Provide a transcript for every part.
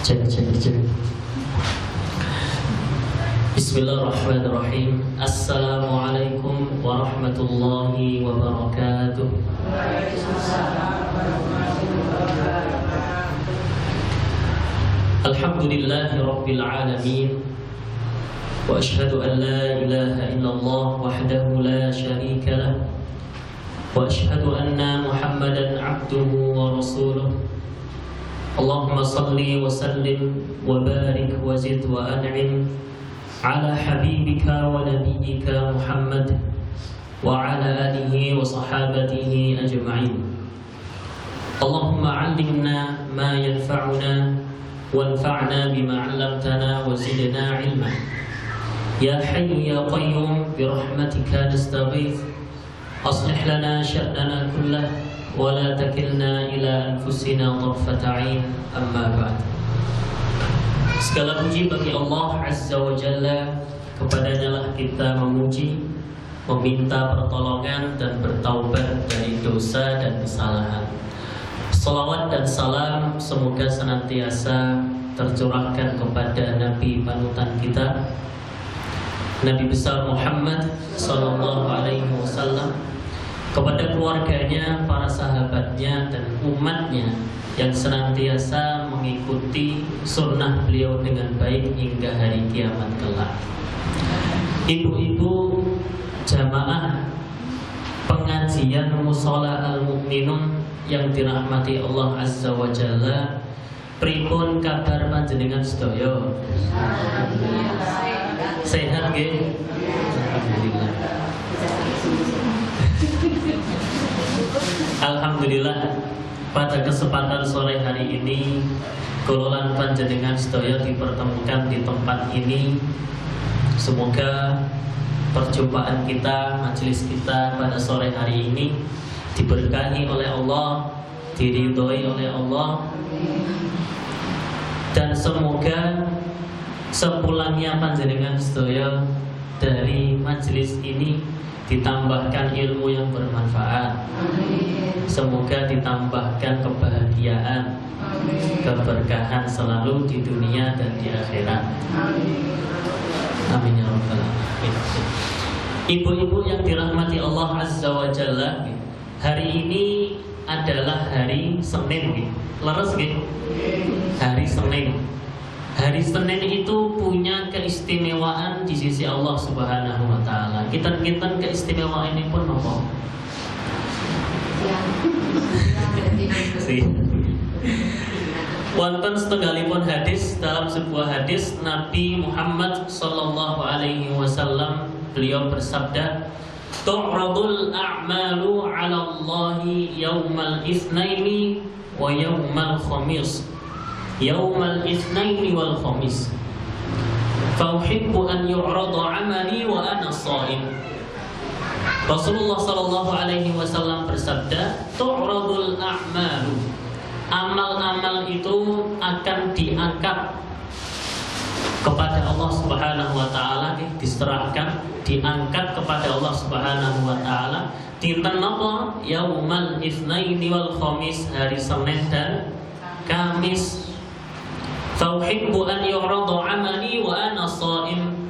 Cek. Bismillahirrahmanirrahim. Assalamualaikum warahmatullahi wabarakatuh. Alhamdulillahi rabbil alamin. Wa ashhadu an la ilaha illallah wahdahu la syarika lah. Wa ashhadu anna Muhammadan abduhu wa rasuluh. Allahumma salli wa sallim wa barik wa zid wa an'im ala habibika wa nabiyyika Muhammad wa ala alihi wa sahabatihi ajma'in. Allahumma 'allimna ma yanfa'una wanfa'na bima 'allamtana wa zidna 'ilma. Ya hayyu ya qayyum bi rahmatika nastaghith. Aslih lana sya'nana kullah wa la takilna ila anfusina tarfata 'ain. Amma ba'd. Segala puji bagi Allah Azza wa Jalla, kepadanya lah kita memuji, meminta pertolongan dan bertaubat dari dosa dan kesalahan. Salawat dan salam semoga senantiasa tercurahkan kepada Nabi panutan kita, Nabi besar Muhammad sallallahu alaihi wasallam, kepada keluarganya, para sahabatnya dan umatnya yang senantiasa mengikuti sunnah beliau dengan baik hingga hari kiamat kelak. Ibu-ibu jamaah pengajian Mushola Al-Mu'minun yang dirahmati Allah Azza wa Jalla, pripun kabar panjenengan sedaya? Sehat nggih? Alhamdulillah. Alhamdulillah, pada kesempatan sore hari ini kula panjenengan sedaya dipertemukan di tempat ini. Semoga perjumpaan kita, majelis kita pada sore hari ini diberkahi oleh Allah, diridhoi oleh Allah, dan semoga sepulangnya panjenengan sedaya dari majelis ini ditambahkan ilmu yang bermanfaat. Semoga ditambahkan kebahagiaan, keberkahan selalu di dunia dan di akhirat. Amin ya rabbal alamin. Ibu-ibu yang dirahmati Allah Azza wa Jalla, hari ini adalah hari Senin, leres nggih? Hari Senin. Hari Senin itu punya keistimewaan di sisi Allah Subhanahu wa taala. Kita keistimewaan ini pun apa? Wonten setunggalipun hadis, dalam sebuah hadis Nabi Muhammad sallallahu alaihi wasallam beliau bersabda, "Tu'radul a'malu 'ala Allahi yaumal itsnaini wa yaumal khamis." Yaumal itsnaini wal khamis. Fa uhibbu an yu'rada 'amali wa ana shaim. Rasulullah sallallahu alaihi wasallam bersabda, "Tu'radul a'malu." Amal-amal itu akan diangkat kepada Allah Subhanahu wa taala, diserahkan, diangkat kepada Allah Subhanahu wa taala dinten napa? Yaumal itsnaini wal khamis, hari Senin dan Kamis. Fauhibbu an yu'rada 'amali wa ana shaim.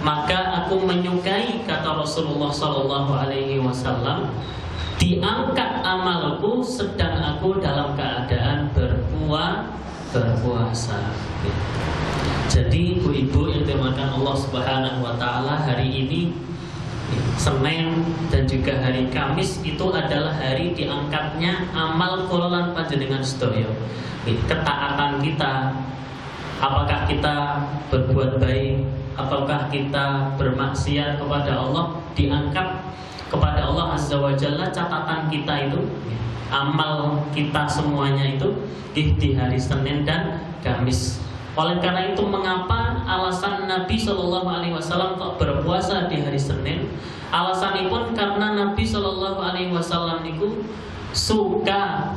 Maka aku menyukai, kata Rasulullah sallallahu alaihi wasallam, diangkat amalku sedang aku dalam keadaan berpuasa. Jadi ibu-ibu yang dimakan Allah Subhanahu wa taala, hari ini Senin dan juga hari Kamis itu adalah hari diangkatnya amal kula panjenengan sedaya. Ketaatan kita, apakah kita berbuat baik, apakah kita bermaksiat kepada Allah, diangkat kepada Allah Azza wa Jalla catatan kita itu, amal kita semuanya itu di hari Senin dan Kamis. Oleh karena itu, mengapa alasan Nabi Shallallahu Alaihi Wasallam kok berpuasa di hari Senin? Alasannya pun karena Nabi Shallallahu Alaihi Wasallam itu suka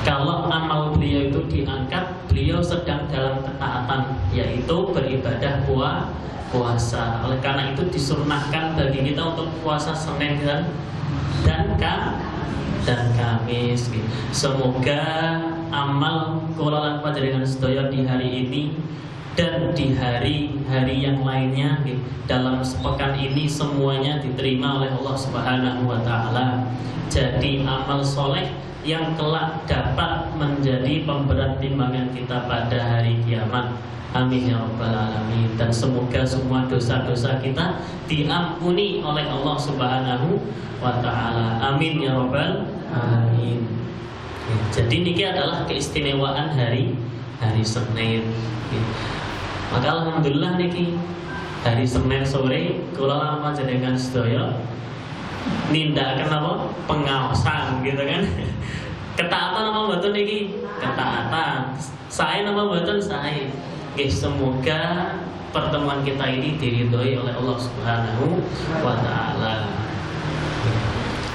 kalau amal beliau itu diangkat, beliau sedang dalam ketaatan, yaitu beribadah puasa. Oleh karena itu disunahkan bagi kita untuk puasa Senin dan Kamis. Semoga amal kula lan panjenengan sedaya di hari ini dan di hari-hari yang lainnya dalam sepekan ini semuanya diterima oleh Allah Subhanahu wa taala. Jadi amal soleh yang kelak dapat menjadi pemberat timbangan kita pada hari kiamat. Amin ya rabbal alamin. Dan semoga semua dosa-dosa kita diampuni oleh Allah Subhanahu wa taala. Amin ya rabbal alamin. Jadi niki adalah keistimewaan hari Senin. Maka alhamdulillah niki hari Senin sore kula lan panjenengan sedaya nindakaken apa? Pengawasan gitu kan. Ketaatan apa mboten niki? Ketaatan. Sae napa mboten sae? Nggih, semoga pertemuan kita ini diridhoi oleh Allah Subhanahu wa taala.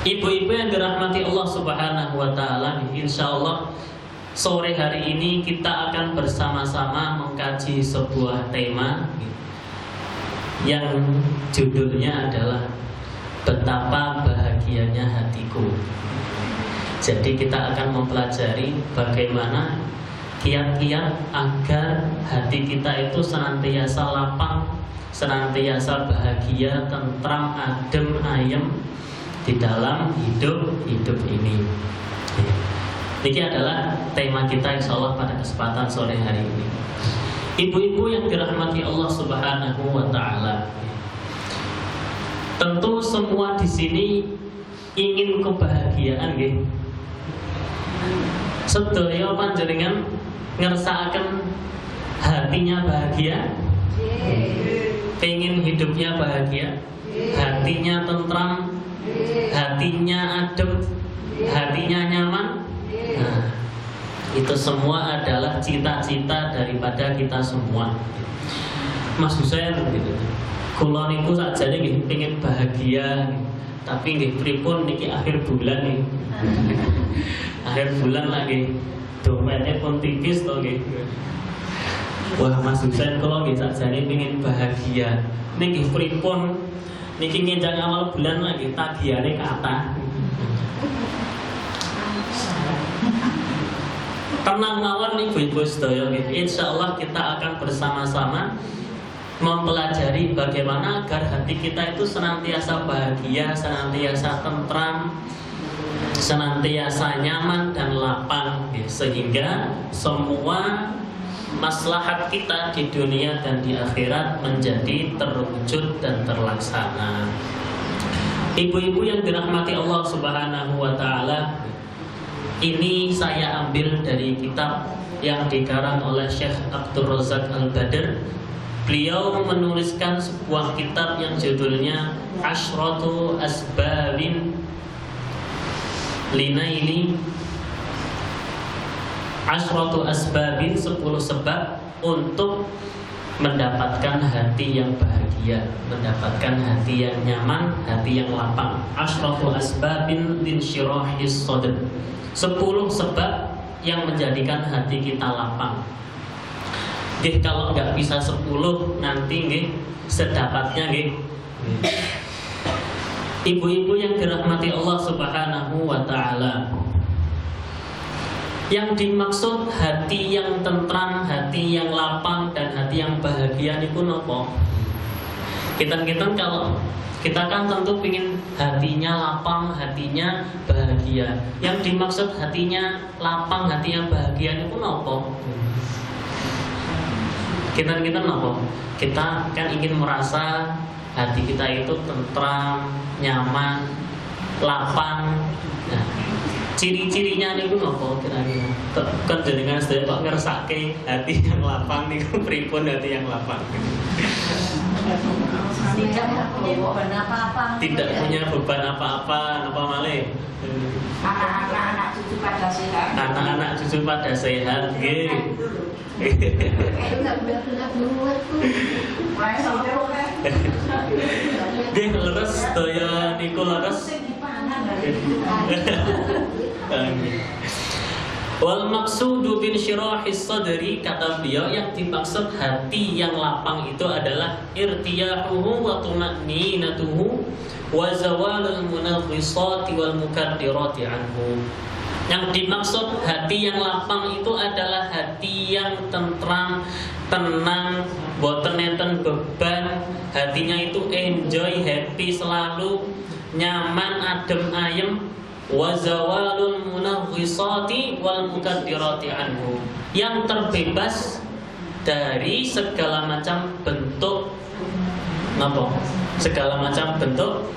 Ibu-ibu yang dirahmati Allah Subhanahu wa taala, insyaallah sore hari ini kita akan bersama-sama mengkaji sebuah tema yang judulnya adalah betapa bahagianya hatiku. Jadi kita akan mempelajari bagaimana kiat-kiat agar hati kita itu senantiasa lapang, senantiasa bahagia, tentram, adem, ayem di dalam hidup ini. Ini adalah tema kita insyaallah pada kesempatan sore hari ini. Ibu-ibu yang dirahmati Allah Subhanahu wa taala. Tentu semua di sini ingin kebahagiaan nggih. Sedaya panjenengan ngersakaken hatinya bahagia? Pengen hidupnya bahagia? Hatinya tentram? Hatinya adem? Hatinya nyaman? Nah, itu semua adalah cita-cita daripada kita semua. Maksud saya begitu. Kula niku sakjane nggih pengen bahagia, tapi nggih pripun niki akhir bulan nih. Akhir bulan lagi dompetnya pun tipis to nggih. Wah, maksud saya kula nggih sakjane pengen bahagia. Niki pripun niki ngenjang awal bulan lagi tagihane kathah. Tenang mawon ibu-ibu sedaya, insyaallah kita akan bersama-sama mempelajari bagaimana agar hati kita itu senantiasa bahagia, senantiasa tentram, senantiasa nyaman dan lapang, sehingga semua maslahat kita di dunia dan di akhirat menjadi terwujud dan terlaksana. Ibu-ibu yang dirahmati Allah Subhanahu wa taala, ini saya ambil dari kitab yang dikarang oleh Syekh Abdul Razak Al-Badr. Beliau menuliskan sebuah kitab yang judulnya Ashratu Asbabin Linaili Ashratu Asbabin 10 sebab untuk mendapatkan hati yang bahagia, mendapatkan hati yang nyaman, hati yang lapang. Ashratu Asbabin Linsyirahis Sadr, 10 sebab yang menjadikan hati kita lapang. Nggih, kalau nggak bisa 10 nanti nggih sedapatnya nggih. Ibu-ibu yang dirahmati Allah Subhanahu wa taala, yang dimaksud hati yang tentram, hati yang lapang dan hati yang bahagia niku napa? Kita kalau kita kan tentu ingin hatinya lapang, hatinya bahagia. Yang dimaksud hatinya lapang, hati yang bahagia niku napa? Kita napa? Kita kan ingin merasa hati kita itu tentram, nyaman, lapang. Nah, ciri-cirinya niku napa kira-kira? Kan jenengan sedaya kok ngersake hati yang lapang niku pripun hati yang lapang? Tidak punya beban apa-apa. Tidak punya beban apa-apa, apa malih? Anak-anak cucu pada sehat. Anak-anak cucu pada sehat, nggih. Nggih, leres daya niku leres. Wal maqsudu bin syirahis sadri, kata beliau, yang dimaksud hati yang lapang itu adalah irtiyahuhu wa tuma'ninatuhu wa zawalul munaghisati wal mukaddirati anhu. Yang dimaksud hati yang lapang itu adalah hati yang tentram, tenang, boten enten beban, hatinya itu enjoy, happy selalu, nyaman, adem ayem, wa zawalul munaghisati wal mukaddirati anhu, yang terbebas dari segala macam bentuk segala macam bentuk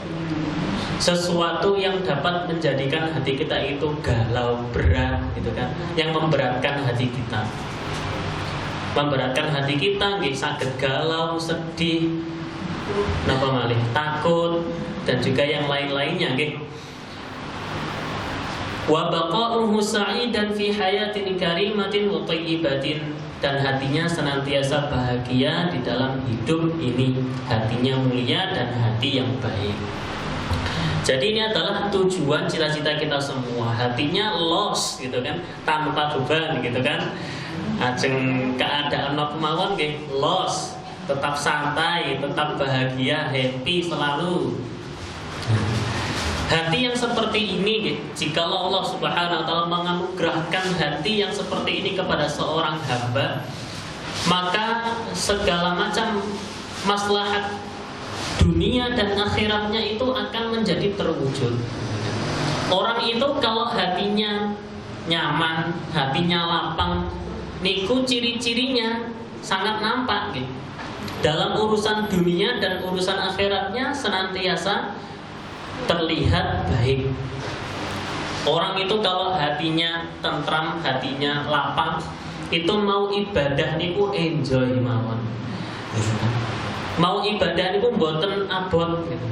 sesuatu yang dapat menjadikan hati kita itu galau, berat gitu kan, yang memberatkan hati kita. Memberatkan hati kita nggih saged galau, sedih, napa malih takut dan juga yang lain-lainnya nggih. Wa baqa'uhu sa'idan fi hayatin karimatin wa thayyibatin, dan hatinya senantiasa bahagia di dalam hidup ini, hatinya mulia dan hati yang baik. Jadi ini adalah tujuan cita-cita kita semua. Hatinya lost gitu kan, tanpa beban gitu kan. Ajeng keadaan apa mawon nggih, lost, tetap santai, tetap bahagia, happy selalu. Hati yang seperti ini, jikalau Allah Subhanahu wa taala menganugerahkan hati yang seperti ini kepada seorang hamba, maka segala macam maslahat dunia dan akhiratnya itu akan menjadi terwujud. Orang itu kalau hatinya nyaman, hatinya lapang, niku ciri-cirinya sangat nampak gitu. Dalam urusan dunia dan urusan akhiratnya senantiasa terlihat baik. Orang itu kalau hatinya tentram, hatinya lapang, itu mau ibadah niku enjoy mawon. Mau ibadah niku mboten abot gitu.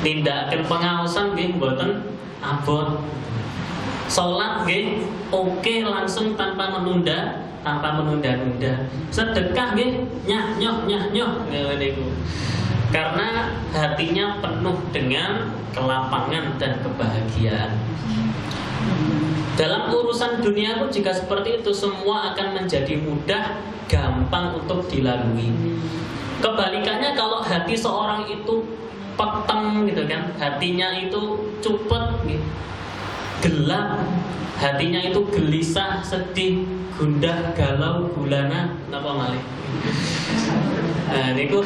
Nindakaken pengaosan nggih mboten abot. Salat nggih oke langsung tanpa menunda, tanpa menunda-nunda. Sedekah nggih nyah ngene niku. Karena hatinya penuh dengan kelapangan dan kebahagiaan. Dalam urusan dunia pun jika seperti itu, semua akan menjadi mudah, gampang untuk dilalui. Kebalikannya kalau hati seorang itu peteng gitu kan, hatinya itu cupet gitu, gelap, hatinya itu gelisah, sedih, gundah, galau, gulana, napa malih. Nah niku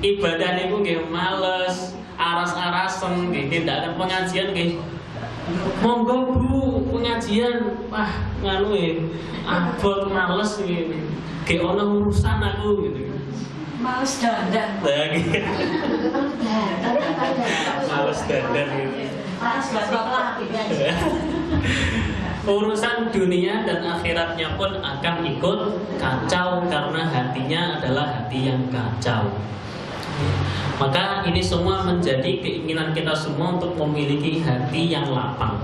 ibadah niku nggih males, aras-arasen nggih, ndak ada pengajian nggih. Monggo Bu, pengajian. Wah, nganu abot males nggih. Ge ono urusan aku gitu. Males dandan. Males dandan gitu. Males batok lagi. Urusan dunia dan akhiratnya pun akan ikut kacau karena hatinya adalah hati yang kacau. Maka ini semua menjadi keinginan kita semua untuk memiliki hati yang lapang.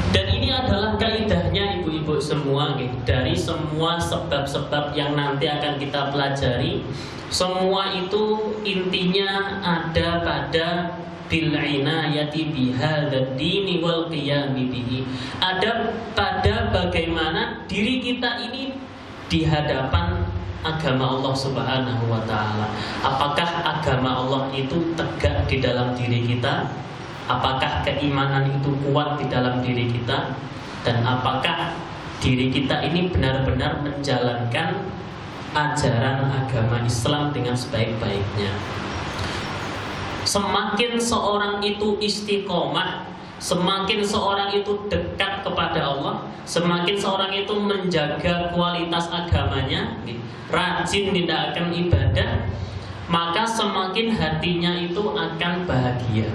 Dan ini adalah kaidahnya ibu-ibu semua dari semua sebab-sebab yang nanti akan kita pelajari. Semua itu intinya ada pada bil inayati bihadzal dini wal qiyami bihi. Ada pada bagaimana diri kita ini di hadapan agama Allah Subhanahu wa taala. Apakah agama Allah itu tegak di dalam diri kita? Apakah keimanan itu kuat di dalam diri kita? Dan apakah diri kita ini benar-benar menjalankan ajaran agama Islam dengan sebaik-baiknya? Semakin seorang itu istiqomah, semakin seorang itu dekat kepada Allah, semakin seorang itu menjaga kualitas agamanya, rajin tindakan ibadah, maka semakin hatinya itu akan bahagia,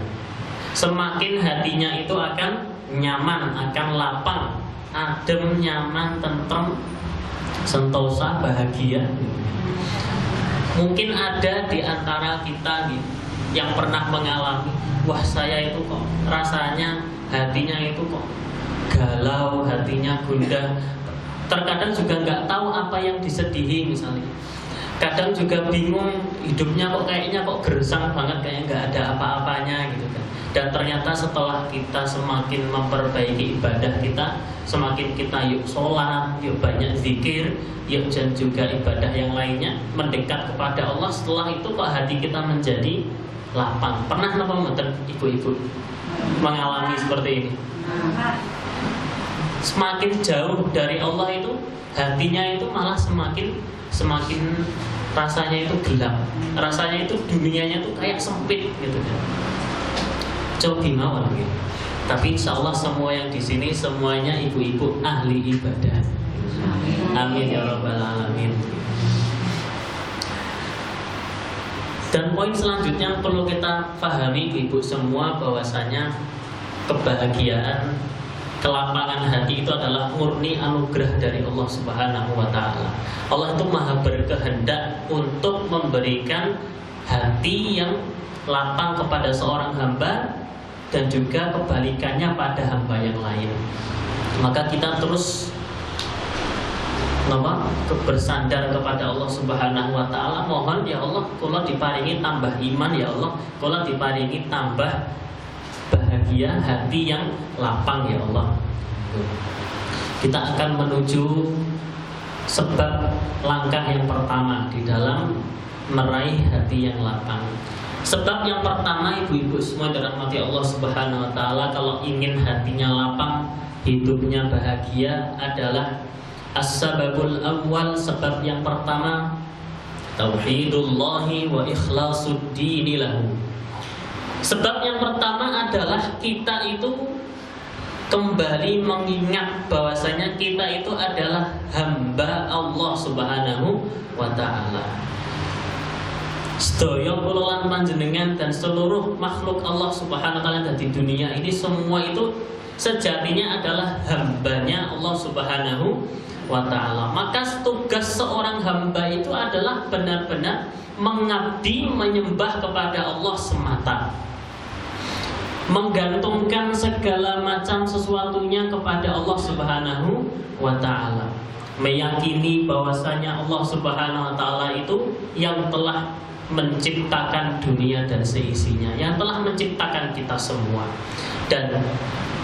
semakin hatinya itu akan nyaman, akan lapang, adem, nyaman, tentrem, sentosa, bahagia. Mungkin ada di antara kita yang pernah mengalami, wah saya itu kok rasanya hatinya itu kok galau, hatinya gundah. Terkadang juga nggak tahu apa yang disedihi misalnya. Kadang juga bingung, hidupnya kok kayaknya kok gersang banget, kayak nggak ada apa-apanya gitu kan. Dan ternyata setelah kita semakin memperbaiki ibadah kita, semakin kita yuk sholat, yuk banyak zikir, yuk dan juga ibadah yang lainnya, mendekat kepada Allah, setelah itu kok hati kita menjadi lapang. Pernah napa mboten ibu-ibu mengalami seperti ini? Semakin jauh dari Allah itu hatinya itu malah semakin rasanya itu gelap, rasanya itu dunianya itu kayak sempit gitu kan. Coba mawon gitu. Tapi insya Allah semua yang di sini semuanya ibu-ibu ahli ibadah. Amin ya rabbal alamin. Dan poin selanjutnya perlu kita pahami ibu semua bahwasanya kebahagiaan, kelapangan hati itu adalah murni anugerah dari Allah Subhanahu wa taala. Allah itu maha berkehendak untuk memberikan hati yang lapang kepada seorang hamba dan juga kebalikannya pada hamba yang lain. Maka kita terus bersandar kepada Allah Subhanahu wa taala, mohon ya Allah kula diparingi tambah iman, ya Allah kula diparingi tambah bahagia, hati yang lapang ya Allah. Kita akan menuju sebab langkah yang pertama di dalam meraih hati yang lapang. Sebab yang pertama ibu-ibu semua dirahmati Allah Subhanahu wa taala, kalau ingin hatinya lapang, hidupnya bahagia adalah as-sababul awwal, sebab yang pertama tauhidullahi wa ikhlasuddini lahu. Sebab yang pertama adalah kita itu kembali mengingat bahwasanya kita itu adalah hamba Allah Subhanahu wa taala. Sedaya kula lan panjenengan dan seluruh makhluk Allah Subhanahu wa taala di dunia ini semua itu sejatinya adalah hambanya Allah Subhanahu wa taala. Maka tugas seorang hamba itu adalah benar-benar mengabdi, menyembah kepada Allah semata, menggantungkan segala macam sesuatunya kepada Allah Subhanahu wa taala, meyakini bahwasanya Allah Subhanahu wa taala itu yang telah menciptakan dunia dan seisinya, yang telah menciptakan kita semua. Dan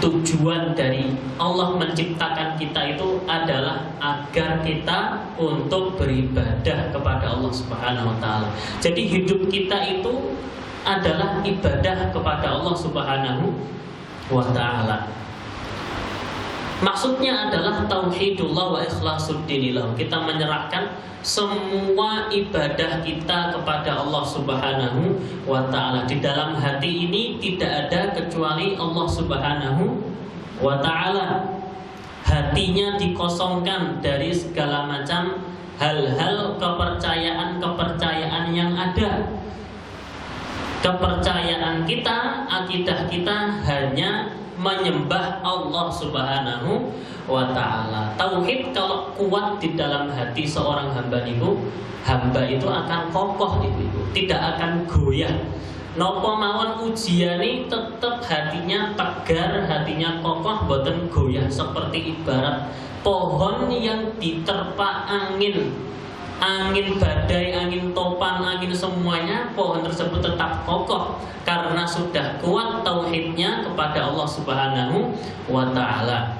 tujuan dari Allah menciptakan kita itu adalah agar kita untuk beribadah kepada Allah Subhanahu wa taala. Jadi hidup kita itu adalah ibadah kepada Allah Subhanahu wa taala. Maksudnya adalah tauhidullah wa ikhlasuddinillah. Kita menyerahkan semua ibadah kita kepada Allah Subhanahu wa taala. Di dalam hati ini tidak ada kecuali Allah Subhanahu wa taala. Hatinya dikosongkan dari segala macam hal-hal kepercayaan yang ada. Kepercayaan kita, akidah kita hanya menyembah Allah Subhanahu wa ta'ala. Tauhid kalau kuat di dalam hati seorang hamba itu akan kokoh ibu-ibu, tidak akan goyah. Napa mawon ujiane tetap hatinya tegar, hatinya kokoh, boten goyah. Seperti ibarat pohon yang diterpa angin badai, angin topan, angin semuanya, pohon tersebut tetap kokoh karena sudah kuat tauhidnya kepada Allah Subhanahu wa ta'ala.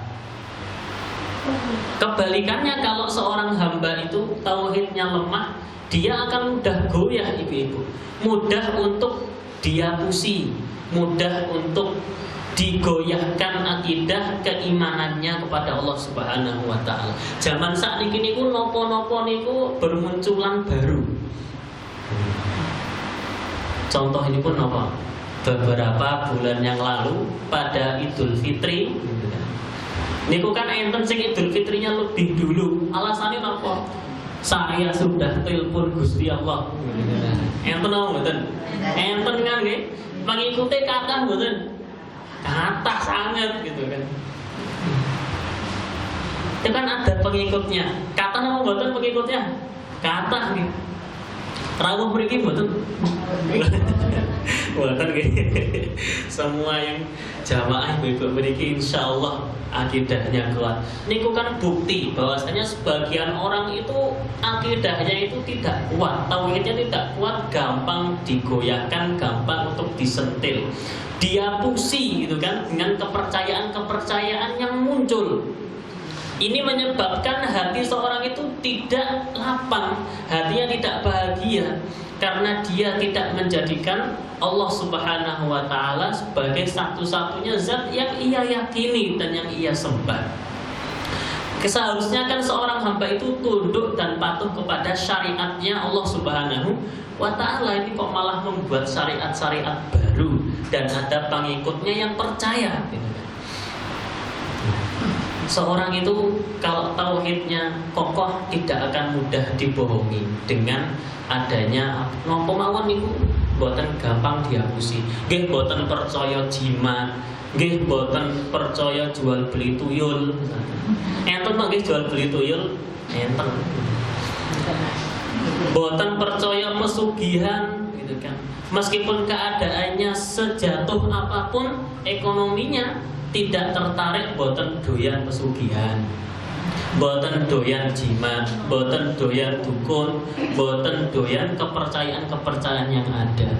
Kebalikannya, kalau seorang hamba itu tauhidnya lemah, dia akan mudah goyah ibu-ibu, mudah untuk dia pusing, mudah untuk digoyahkan akidah keimanannya kepada Allah Subhanahu wa taala. Zaman sakniki niku napa-napa niku bermunculan baru. Contoh ini pun napa? Beberapa bulan yang lalu pada Idul Fitri niku kan enten sing Idul Fitrinya lebih dulu. Alasannya napa? Saya sudah telepon Gusti Allah. Enten napa mboten? Enten kan nggih. Pengikute kathah mboten? Kata sangat gitu kan. Itu kan ada pengikutnya. Kata nama mboten pengikutnya. Kata nih. Rawuh mriki mboten. Mboten nggih. Semua yang jamaah ibu-ibu mriki insyaallah akidahnya kuat. Niku kan bukti bahwasanya sebagian orang itu akidahnya itu tidak kuat, tauhidnya tidak kuat, gampang digoyahkan, gampang untuk disentil. Dia pusing gitu kan dengan kepercayaan yang muncul. Ini menyebabkan hati seorang itu tidak lapang, hatinya tidak bahagia. karena dia tidak menjadikan Allah Subhanahu wa Ta'ala sebagai satu-satunya zat yang ia yakini dan yang ia sembah. Seharusnya kan seorang hamba itu tunduk dan patuh kepada syariatnya Allah Subhanahu wa Ta'ala. Ini kok malah membuat syariat-syariat baru dan ada pengikutnya yang percaya. Seorang itu kalau tauhidnya kokoh tidak akan mudah dibohongi dengan adanya nopo mawon niku boten gampang dihapusi. Nggih boten percaya jimat, nggih boten percaya jual beli tuyul. Enten nggih jual beli tuyul, enten. Boten percaya pesugihan gitu kan. Meskipun keadaannya sejatuh apapun ekonominya, tidak tertarik, boten doyan pesugihan, boten doyan jimat, boten doyan dukun, boten doyan kepercayaan-kepercayaan yang ada.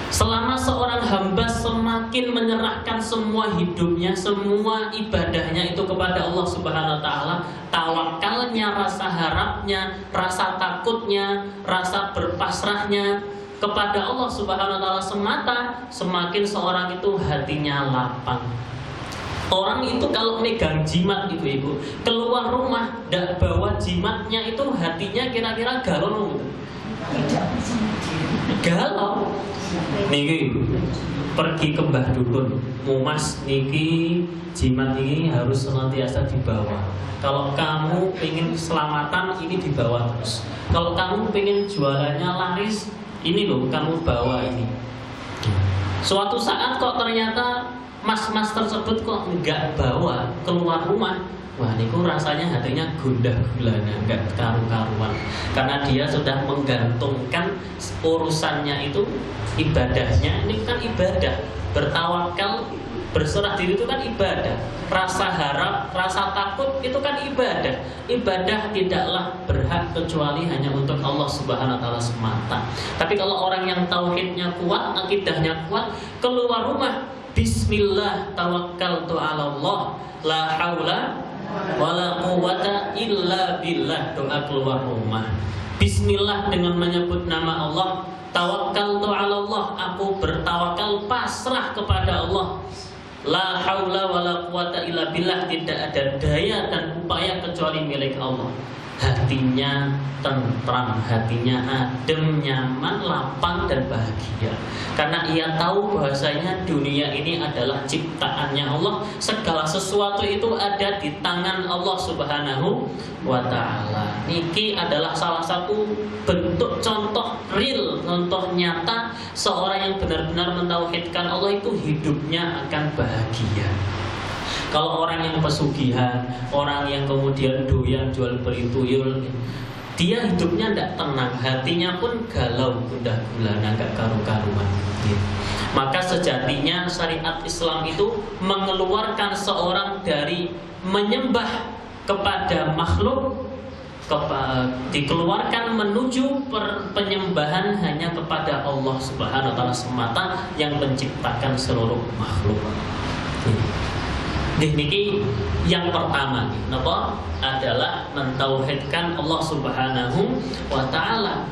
Selama seorang hamba semakin menyerahkan semua hidupnya, semua ibadahnya itu kepada Allah Subhanahu wa Ta'ala, tawakalnya, rasa harapnya, rasa takutnya, rasa berpasrahnya kepada Allah Subhanahu wa Ta'ala semata, semakin seorang itu hatinya lapang. Orang itu kalau megang jimat, ibu-ibu, keluar rumah dan bawa jimatnya itu hatinya kira-kira galau gitu. Galau. Niki pergi ke Mbah Dukun, Mas niki jimat ini harus senantiasa dibawa. Kalau kamu ingin keselamatan, ini dibawa terus. Kalau kamu ingin jualannya laris, ini loh kamu bawa ini. Suatu saat kok ternyata mas-mas tersebut kok enggak bawa keluar rumah, wah niku rasanya hatinya gundah gulana, enggak karu-karuan. Karena dia sudah menggantungkan urusannya itu, ibadahnya ini kan ibadah, bertawakal, berserah diri itu kan ibadah. Rasa harap, rasa takut itu kan ibadah. Ibadah tidaklah berhak kecuali hanya untuk Allah Subhanahu wa Ta'ala semata. Tapi kalau orang yang tauhidnya kuat, akidahnya kuat, keluar rumah, bismillah tawakkaltu 'ala Allah, la haula wala quwwata illa billah, doa keluar rumah. Bismillah dengan menyebut nama Allah, tawakkaltu 'ala Allah, aku bertawakal pasrah kepada Allah. La haula wala quwwata illa billah, tidak ada daya dan upaya kecuali milik Allah. Hatinya tentram, hatinya adem, nyaman, lapang dan bahagia. Karena ia tahu bahwasanya dunia ini adalah ciptaannya Allah. Segala sesuatu itu ada di tangan Allah Subhanahu wa Ta'ala. Niki adalah salah satu bentuk contoh real, contoh nyata seorang yang benar-benar mentauhidkan Allah itu hidupnya akan bahagia. Kalau orang yang pesugihan, orang yang kemudian doyan jual beli tuyul, dia hidupnya tidak tenang, hatinya pun galau, gundah gulana, gak karu-karuan. Maka sejatinya syariat Islam itu mengeluarkan seorang dari menyembah kepada makhluk, dikeluarkan menuju penyembahan hanya kepada Allah Subhanahu wa Ta'ala semata yang menciptakan seluruh makhluk. Niki yang pertama napa adalah mentauhidkan Allah Subhanahu wa Ta'ala.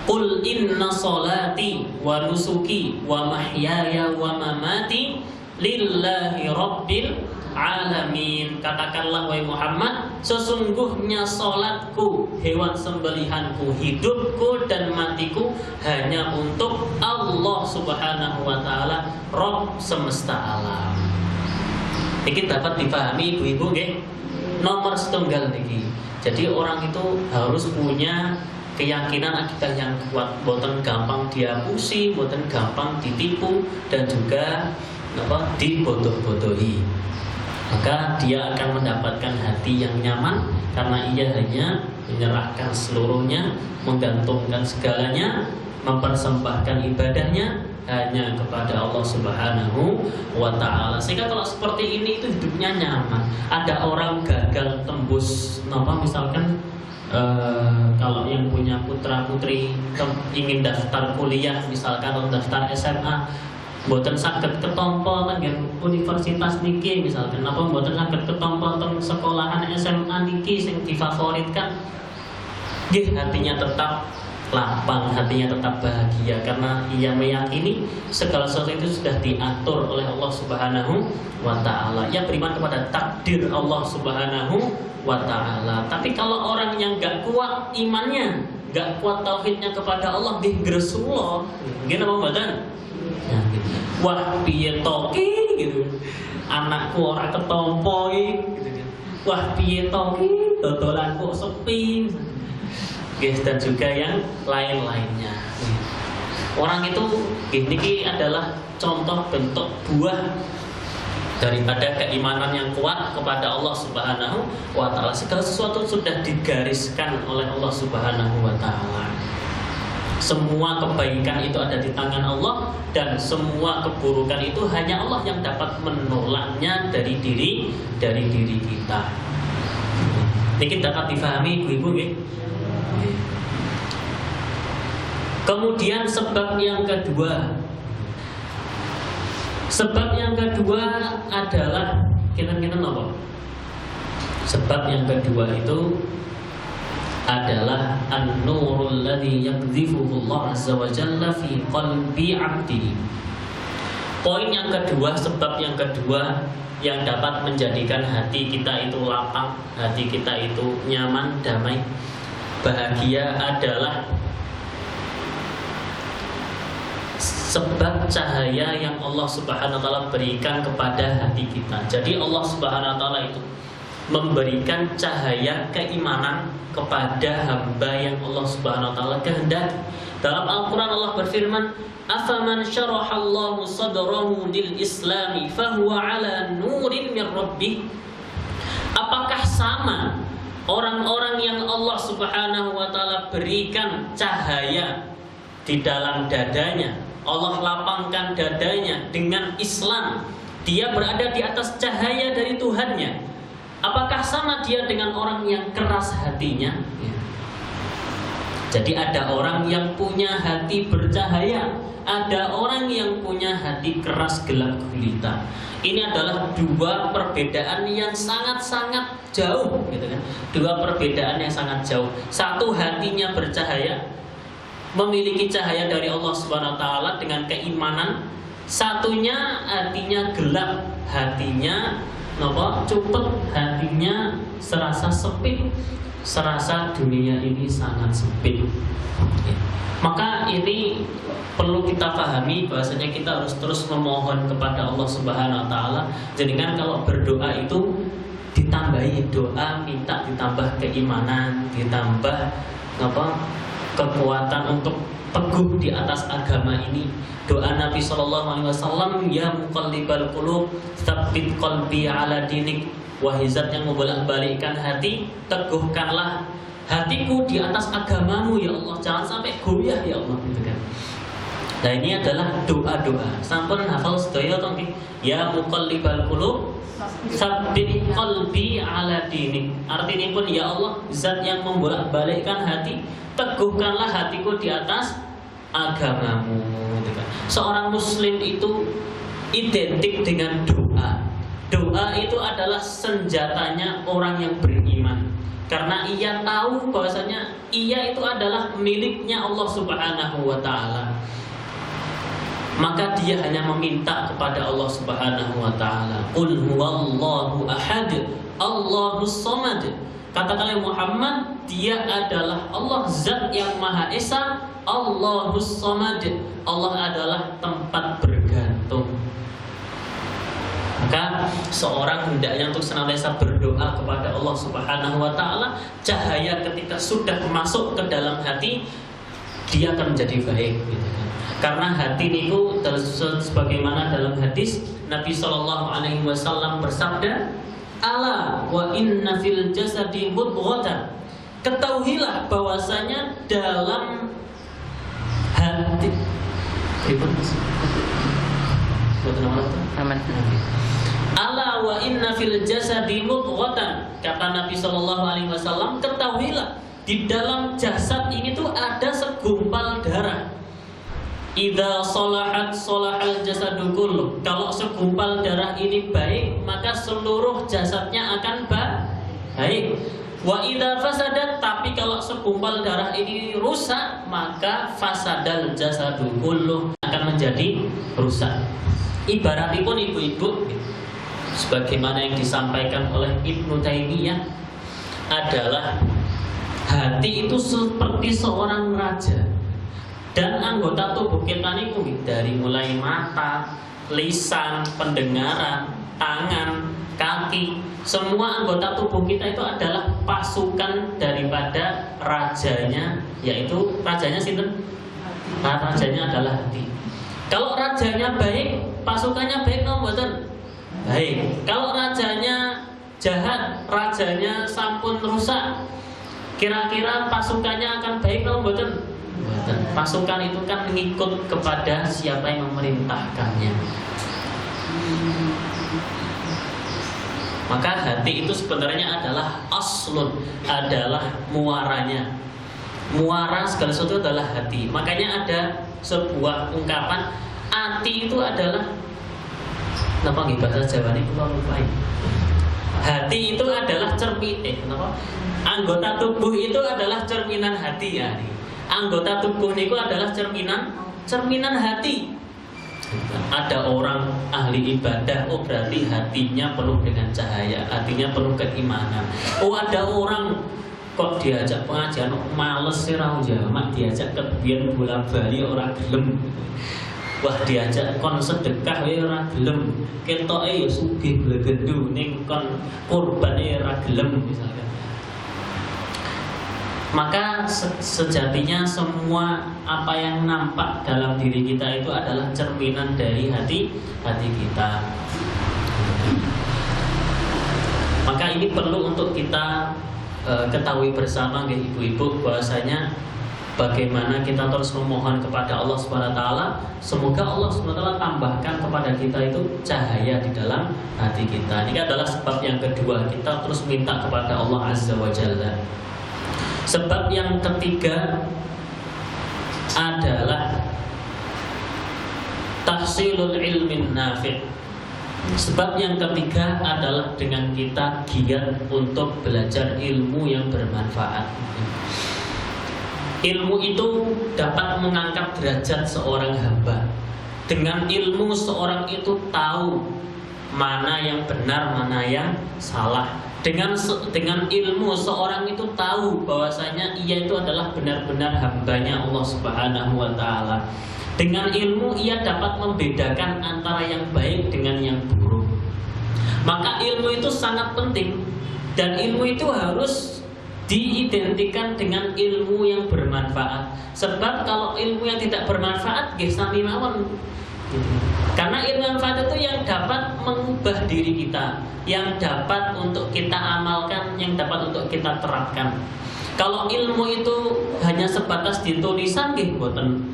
Qul inna salati wa nusuki wa mahyaya wa mamati lillahi rabbil alamin. Katakanlah wahai Muhammad, sesungguhnya salatku, hewan sembelihanku, hidupku dan matiku hanya untuk Allah Subhanahu wa Ta'ala, Rabb semesta alam. Niki dapat dipahami ibu-ibu nggih? Nomor setunggal niki. Jadi orang itu harus punya keyakinan akidah yang kuat, boten gampang dihapusi, boten gampang ditipu dan juga dibodoh-bodohi. Maka dia akan mendapatkan hati yang nyaman karena ia hanya menyerahkan seluruhnya, menggantungkan segalanya, mempersembahkan ibadahnya hanya kepada Allah Subhanahu wa Ta'ala. Sehingga kalau seperti ini itu hidupnya nyaman. Ada orang gagal tembus misalkan kalau yang punya putra putri ingin daftar kuliah misalkan atau daftar SMA, mboten saged ketompo teng universitas niki misalkan, apa mboten saged ketompo teng sekolahan SMA niki sing difavoritkan, nggih hatinya tetap lapang, hatinya tetap bahagia karena ia meyakini segala sesuatu itu sudah diatur oleh Allah Subhanahu wa ta'ala. Ia beriman kepada takdir Allah Subhanahu wa ta'ala. Tapi kalau orang yang gak kuat imannya, gak kuat tauhidnya kepada Allah, Rasulullah gini apa badan? Wah piye toki gitu, anakku orang ketompo gitu. Wah piye toki, dodolanku sepi. Dan juga yang lain-lainnya. Orang itu ini adalah contoh bentuk buah daripada keimanan yang kuat kepada Allah Subhanahu wa ta'ala. Segala sesuatu sudah digariskan oleh Allah Subhanahu wa ta'ala. Semua kebaikan itu ada di tangan Allah, dan semua keburukan itu hanya Allah yang dapat menolaknya dari diri kita. Ini dapat difahami ibu-ibu nggih? Kemudian sebab yang kedua adalah kita apa? Sebab yang kedua itu adalah an-nurul ladzi yaqdhifuhu Allah azza wa jalla fi qalbi 'abdihi. Poin yang kedua, sebab yang kedua yang dapat menjadikan hati kita itu lapang, hati kita itu nyaman, damai, bahagia adalah sebab cahaya yang Allah Subhanahu wa ta'ala berikan kepada hati kita. Jadi Allah Subhanahu wa ta'ala itu memberikan cahaya keimanan kepada hamba yang Allah Subhanahu wa ta'ala kehendaki. Dalam Al-Quran Allah berfirman, "Afaman syarahallahu sadrahu lil islami fahuwa ala nurin min rabbih." Apakah sama orang-orang yang Allah Subhanahu wa ta'ala berikan cahaya di dalam dadanya, Allah lapangkan dadanya dengan Islam, dia berada di atas cahaya dari Tuhannya. Apakah sama dia dengan orang yang keras hatinya? Jadi ada orang yang punya hati bercahaya, ada orang yang punya hati keras gelap gulita. Ini adalah dua perbedaan yang sangat-sangat jauh, gitu kan? Dua perbedaan yang sangat jauh. Satu hatinya bercahaya, memiliki cahaya dari Allah Subhanahu wa ta'ala dengan keimanan. Satunya hatinya gelap, hatinya cupet, hatinya serasa sempit, serasa dunia ini sangat sempit. Maka ini perlu kita pahami bahwasanya kita harus terus memohon kepada Allah Subhanahu wa ta'ala. Jadi kan kalau berdoa itu ditambahi doa, minta ditambah keimanan, ditambah kekuatan untuk teguh di atas agama ini. Doa Nabi SAW, ya muqallibal qulub tsabbit qalbi ala dinik. Wahai zat yang membolak-balikkan hati, teguhkanlah hatiku di atas agamamu ya Allah, jangan sampai goyah ya Allah, gitu kan. Nah ini adalah doa-doa. Sampun hafal sedaya to nggih? Ya muqallibal qulub tsabbit qalbi ala dinik. Artinya pun ya Allah, zat yang membolak-balikkan hati, teguhkanlah hatiku di atas agamamu. Seorang muslim itu identik dengan doa. Doa itu adalah senjatanya orang yang beriman, karena ia tahu bahwasanya ia itu adalah miliknya Allah Subhanahu wa ta'ala. Maka dia hanya meminta kepada Allah Subhanahu wa ta'ala, qul huwallahu ahad Allahus samad. Katakanlah Muhammad, dia adalah Allah zat yang maha esa, Allahus samad. Allah adalah tempat bergantung. Maka seorang hendaknya untuk senantiasa berdoa kepada Allah Subhanahu wa ta'ala. Cahaya ketika sudah masuk ke dalam hati, dia akan menjadi baik, gitu kan. Karena hati niku sebagaimana dalam hadis Nabi SAW bersabda, "Ala wa inna fil jasadi mudghatan." Ketahuilah bahwasanya dalam hati Ala wa inna fil jasadi mudghatan. Kata Nabi SAW, ketahuilah di dalam jasad ini tuh ada segumpal darah. Idza salahat salahal jasadu kullu. Kalau segumpal darah ini baik, maka seluruh jasadnya akan baik. Wa idza fasadat, tapi kalau segumpal darah ini rusak, maka fasadal jasadu kulluh, akan menjadi rusak. Ibaratipun ibu-ibu, sebagaimana yang disampaikan oleh Ibnu Taimiyah, adalah hati itu seperti seorang raja, dan anggota tubuh kita niku dari mulai mata, lisan, pendengaran, tangan, kaki, semua anggota tubuh kita itu adalah pasukan daripada rajanya, yaitu rajanya sinten? Rajanya adalah hati. Kalau rajanya baik, pasukannya baik atau mboten? Baik. Kalau rajanya jahat, rajanya sampun rusak, kira-kira pasukannya akan baik atau mboten? Mboten. Pasukan itu kan mengikut kepada siapa yang memerintahkannya. Maka hati itu sebenarnya adalah aslun, adalah muaranya. Muara segala sesuatu adalah hati. Makanya ada sebuah ungkapan, hati itu adalah, kenapa nggih bahasa Jawa ini kula lupain. Hati itu adalah anggota tubuh itu adalah cerminan hati ya. Anggota tubuh itu adalah cerminan hati. Ada orang ahli ibadah, oh berarti hatinya penuh dengan cahaya, hatinya penuh keimanan. Oh ada orang kok diajak pengajian males sih ra jamak, diajak kebiyen bola-bali ora gelem. Wah diajak kon sedekah ya ora gelem. Ketoke ya sugih blegendu ning kon kurban ya ora gelem misalkan. Maka sejatinya semua apa yang nampak dalam diri kita itu adalah cerminan dari hati kita. Maka ini perlu untuk kita ketahui bersama ibu-ibu, bahwasanya bagaimana kita terus memohon kepada Allah Subhanahu wa taala, semoga Allah Subhanahu wa taala tambahkan kepada kita itu cahaya di dalam hati kita. Ini adalah sebab yang kedua, kita terus minta kepada Allah Azza wa Jalla. Sebab yang ketiga adalah tahsilul ilmin nafi'. Sebab yang ketiga adalah dengan kita giat untuk belajar ilmu yang bermanfaat. Ilmu itu dapat mengangkat derajat seorang hamba. Dengan ilmu seorang itu tahu mana yang benar, mana yang salah. Dengan ilmu seorang itu tahu bahwasanya ia itu adalah benar-benar hambanya Allah Subhanahu wa taala. Dengan ilmu ia dapat membedakan antara yang baik dengan yang buruk. Maka ilmu itu sangat penting, dan ilmu itu harus diidentikan dengan ilmu yang bermanfaat. Sebab kalau ilmu yang tidak bermanfaat nggih sami mawon. Karena ilmu manfaat itu yang dapat mengubah diri kita, yang dapat untuk kita amalkan, yang dapat untuk kita terapkan. Kalau ilmu itu hanya sebatas di tulisan nggih mboten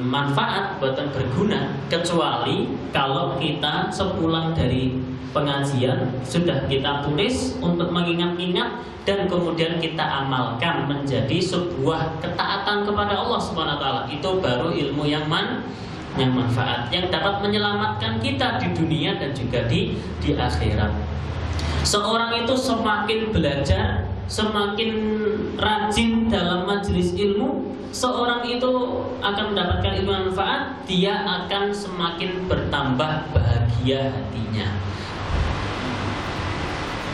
manfaat, mboten berguna, kecuali kalau kita sepulang dari pengajian sudah kita tulis untuk mengingat-ingat dan kemudian kita amalkan menjadi sebuah ketaatan kepada Allah Subhanahu wa taala. Itu baru ilmu yang manfaat, yang dapat menyelamatkan kita di dunia dan juga di akhirat. Seorang itu semakin belajar, semakin rajin dalam majelis ilmu, seorang itu akan mendapatkan ilmu manfaat, dia akan semakin bertambah bahagia hatinya.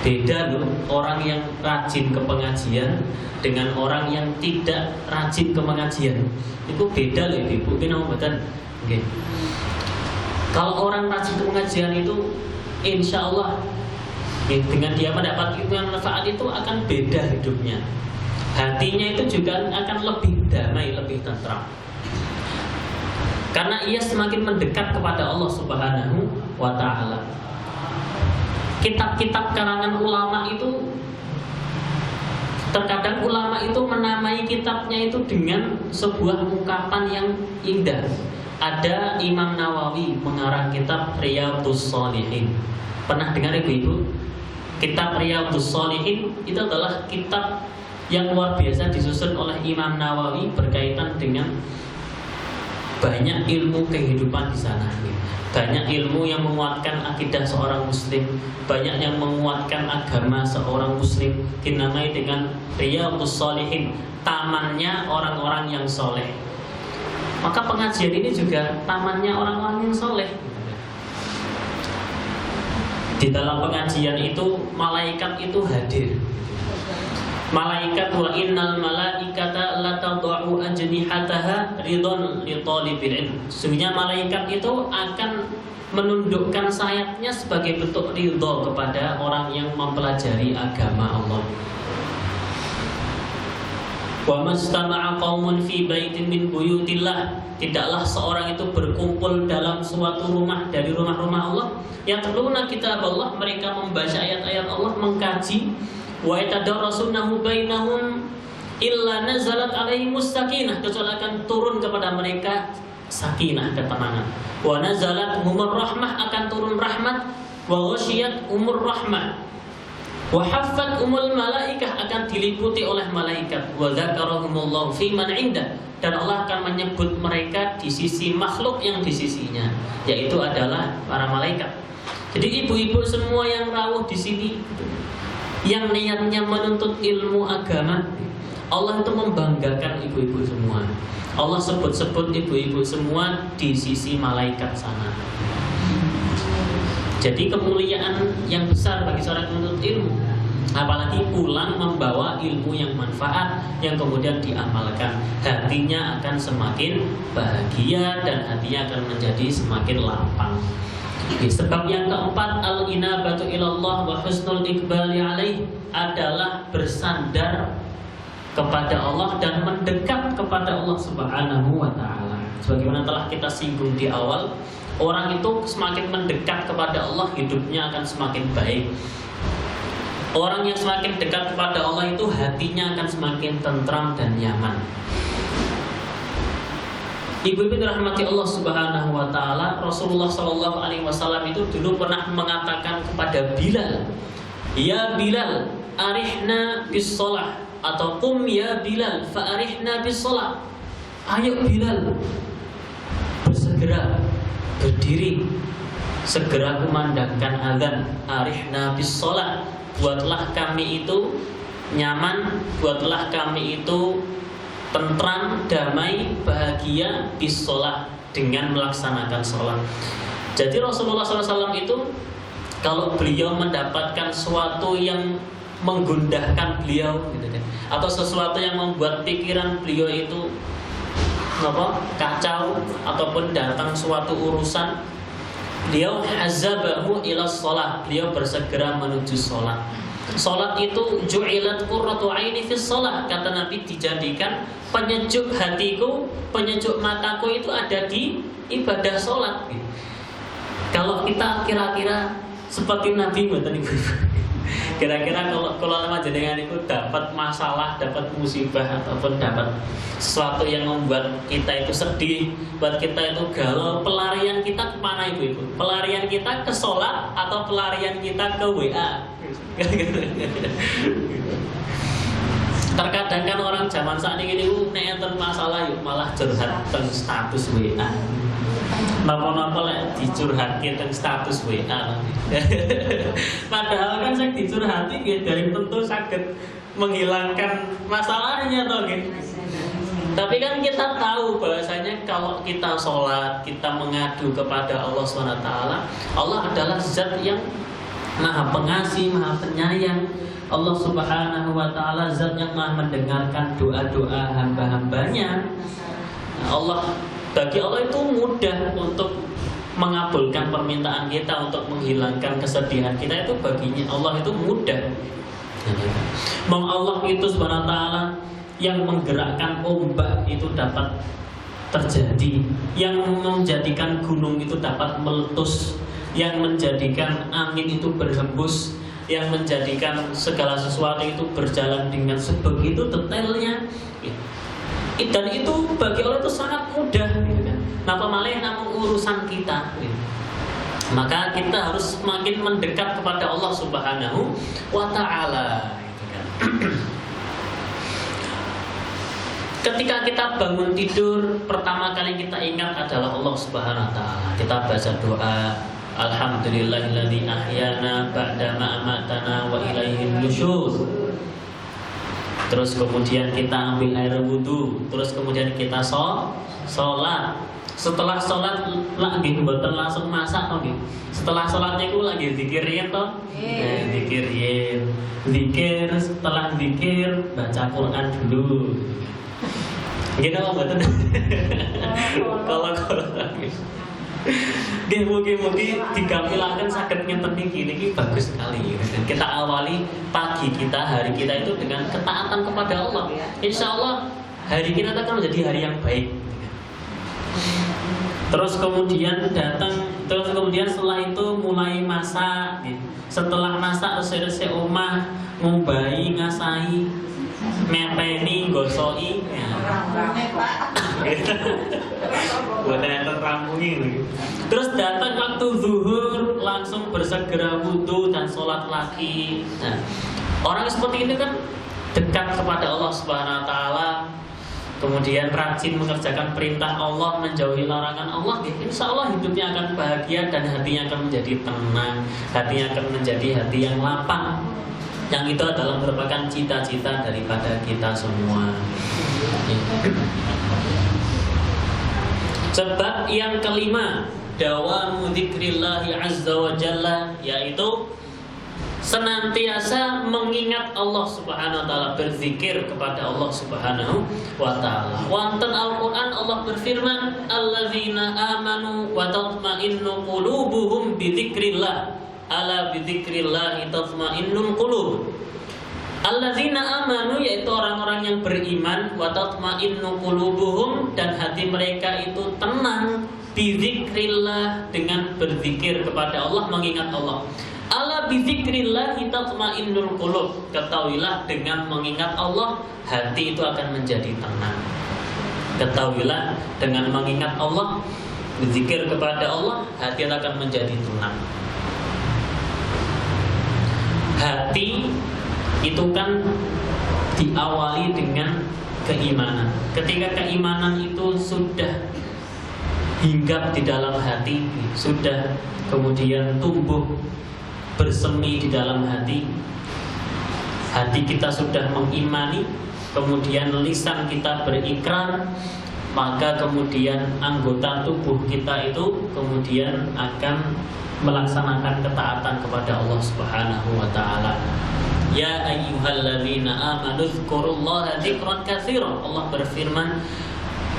Beda loh orang yang rajin ke pengajian dengan orang yang tidak rajin ke pengajian. Itu beda loh Ibu, okay. Kalau orang rajin ke pengajian itu insya Allah dengan dia mendapat ilmu yang manfaat itu akan beda hidupnya. Hatinya itu juga akan lebih damai, lebih tentram. Karena ia semakin mendekat kepada Allah Subhanahu wa ta'ala. Kitab-kitab karangan ulama itu, terkadang ulama itu menamai kitabnya itu dengan sebuah ungkapan yang indah. Ada Imam Nawawi mengarang kitab Riyadhus Shalihin. Pernah dengar ibu-ibu? Kitab Riyadhus Shalihin itu adalah kitab yang luar biasa disusun oleh Imam Nawawi berkaitan dengan Banyak ilmu kehidupan di sana. Banyak ilmu yang menguatkan akidah seorang muslim, banyak yang menguatkan agama seorang muslim, dinamai dengan Riyadhus Shalihin, tamannya orang-orang yang soleh. Maka pengajian ini juga tamannya orang-orang yang soleh. Di dalam pengajian itu malaikat itu hadir. Malaikat, wa innal malaikata la tad'u ajnihataha ridon li talibil ilm. Sesungguhnya malaikat itu akan menundukkan sayapnya sebagai bentuk ridho kepada orang yang mempelajari agama Allah. Wa mastama'a qaumun fi baitin min buyutillah, tidaklah seorang itu berkumpul dalam suatu rumah dari rumah-rumah Allah, yang yatluna kitab Allah, mereka membaca ayat-ayat Allah, mengkaji, wa yatadarrasunahu bainahum illa nazalat alaihimus sakinah, kecuali akan turun kepada mereka sakinah, ketenangan. Wa nazalat humur rahmah, akan turun rahmat. Wa ghasyiyat umur rahmah. Wa haffat umul malaikah, akan diliputi oleh malaikat. Wa dzakarahumullahu fi man indah, dan Allah akan menyebut mereka di sisi makhluk yang di sisinya, yaitu adalah para malaikat. Jadi ibu-ibu semua yang rawuh di sini, yang niatnya menuntut ilmu agama, Allah itu membanggakan ibu-ibu semua. Allah sebut-sebut ibu-ibu semua di sisi malaikat sana. Jadi kemuliaan yang besar bagi seorang penuntut ilmu, apalagi pulang membawa ilmu yang manfaat yang kemudian diamalkan, hatinya akan semakin bahagia dan hatinya akan menjadi semakin lapang. Sebab yang keempat, al-inabatu ilallah wa husnul iqbali alaih, adalah bersandar kepada Allah dan mendekat kepada Allah Subhanahu wa ta'ala. Sebagaimana telah kita singgung di awal, orang itu semakin mendekat kepada Allah, hidupnya akan semakin baik. Orang yang semakin dekat kepada Allah itu hatinya akan semakin tentram dan nyaman. Ibu-ibu dirahmati Allah Subhanahu wa ta'ala, Rasulullah sallallahu alaihi wasallam itu dulu pernah mengatakan kepada Bilal, "Ya Bilal, arihna bis shalah," atau "Qum ya Bilal fa arihna bis shalah." Ayo Bilal, bersegera, berdiri, segera kumandangkan azan. Arihna bis shalah, buatlah kami itu nyaman, buatlah kami itu tentram, damai, bahagia bis shalah, dengan melaksanakan sholat. Jadi Rasulullah SAW itu kalau beliau mendapatkan sesuatu yang menggundahkan beliau, gitu kan, atau sesuatu yang membuat pikiran beliau itu kacau, ataupun datang suatu urusan, beliau hazabahu ila shalah, beliau bersegera menuju sholat. Sholat itu ju'ilat qurratu aini fis shalah, kata Nabi, dijadikan penyejuk hatiku, penyejuk mataku itu ada di ibadah sholat. Kalau kita kira-kira seperti Nabi, kira-kira kalau sama jenengan itu dapat masalah, dapat musibah, ataupun dapat sesuatu yang membuat kita itu sedih, buat kita itu galau, pelarian kita kemana ibu-ibu? Pelarian kita ke sholat atau pelarian kita ke WA? Terkadang kan orang zaman saat ini nek enten masalah yuk malah curhat teng status WA. Napa-napa lek dicurhatke teng status WA. Padahal kan sing dicurhati nggih dari tentu saged menghilangkan masalahnya toh nggih. Tapi kan kita tahu bahwasanya kalau kita sholat, kita mengadu kepada Allah SWT, Allah adalah zat yang Maha Pengasih, Maha Penyayang. Allah Subhanahu wa ta'ala zat yang maha mendengarkan doa-doa hamba-hambanya. Bagi Allah itu mudah untuk mengabulkan permintaan kita, untuk menghilangkan kesedihan kita, itu baginya Allah itu mudah. Allah itu Subhanahu wa ta'ala yang menggerakkan ombak itu dapat terjadi, yang menjadikan gunung itu dapat meletus, yang menjadikan angin itu berhembus, yang menjadikan segala sesuatu itu berjalan dengan sebegitu detailnya. Dan itu bagi Allah itu sangat mudah, gitu kan. Napa malah namun urusan kita, gitu. Maka kita harus semakin mendekat kepada Allah Subhanahu wa ta'ala, gitu kan. Ketika kita bangun tidur, pertama kali kita ingat adalah Allah Subhanahu wa taala. Kita baca doa, Alhamdulillahilladzi ahyana ba'da ma amatana wa ilaihin nusyur. Terus kemudian kita ambil air wudu, terus kemudian kita sholat. Setelah sholat lagi mboten langsung masak nggih. Setelah sholatnya itu lagi zikirin toh. Zikirin. Zikir, setelah zikir baca Quran dulu. Gitu apa mboten? Kalau nggih mugi-mugi digampilaken saged ngenten niki bagus sekali. Kita awali pagi kita, hari kita itu dengan ketaatan kepada Allah. Insya Allah hari kita akan menjadi hari yang baik. Terus kemudian setelah itu mulai masak. Setelah masak resik-resik omah, ngumbahi, ngasahi, mepeni, gosoi. Buat enten rampungi. Terus datang waktu zuhur, langsung bersegera wudu dan sholat lagi. Nah, orang seperti ini kan dekat kepada Allah Subhanahu wa taala. Kemudian rajin mengerjakan perintah Allah, menjauhi larangan Allah, insya Allah hidupnya akan bahagia dan hatinya akan menjadi tenang, hatinya akan menjadi hati yang lapang. Yang itu adalah merupakan cita-cita daripada kita semua. Sebab yang kelima, dawamu dzikrillahi azza wa jalla, yaitu senantiasa mengingat Allah Subhanahu wa taala, berzikir kepada Allah Subhanahu wa taala. Wonten Al-Qur'an Allah berfirman, alladzina amanu wa tatma'innu qulubuhum bi dzikrillah. Ala bi dzikrillah tatma'innul qulub. Alladzina amanu, yaitu orang-orang yang beriman, wa tatma'innu qulubuhum, dan hati mereka itu tenang, bi dzikrillah, dengan berzikir kepada Allah, mengingat Allah. Ala bizikrillah tatma'innul qulub. Ketahuilah dengan mengingat Allah hati itu akan menjadi tenang. Ketahuilah dengan mengingat Allah, berzikir kepada Allah, hati akan menjadi tenang. Hati itu kan diawali dengan keimanan. Ketika keimanan itu sudah hinggap di dalam hati, sudah kemudian tumbuh bersemi di dalam hati kita sudah mengimani, kemudian lisan kita berikrar, maka kemudian anggota tubuh kita itu kemudian akan melaksanakan ketaatan kepada Allah Subhanahu wa taala. Ya ayyuhalladzina amanu dzkurullaha dzikran katsiran. Allah berfirman,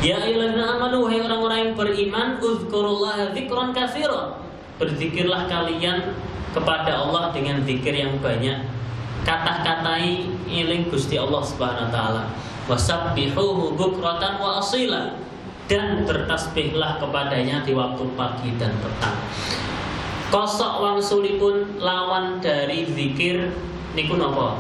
ya ayyuhalladzina amanu, wahai orang-orang yang beriman, dzkurullaha dzikran katsiran. Berzikirlah kalian kepada Allah dengan zikir yang banyak. Kata-katai eling Gusti Allah Subhanahu wa taala. Wasabbihuhu bukratan wa asila, dan bertasbihlah kepadanya di waktu pagi dan petang. Kosok wangsulipun lawan dari zikir niku napa?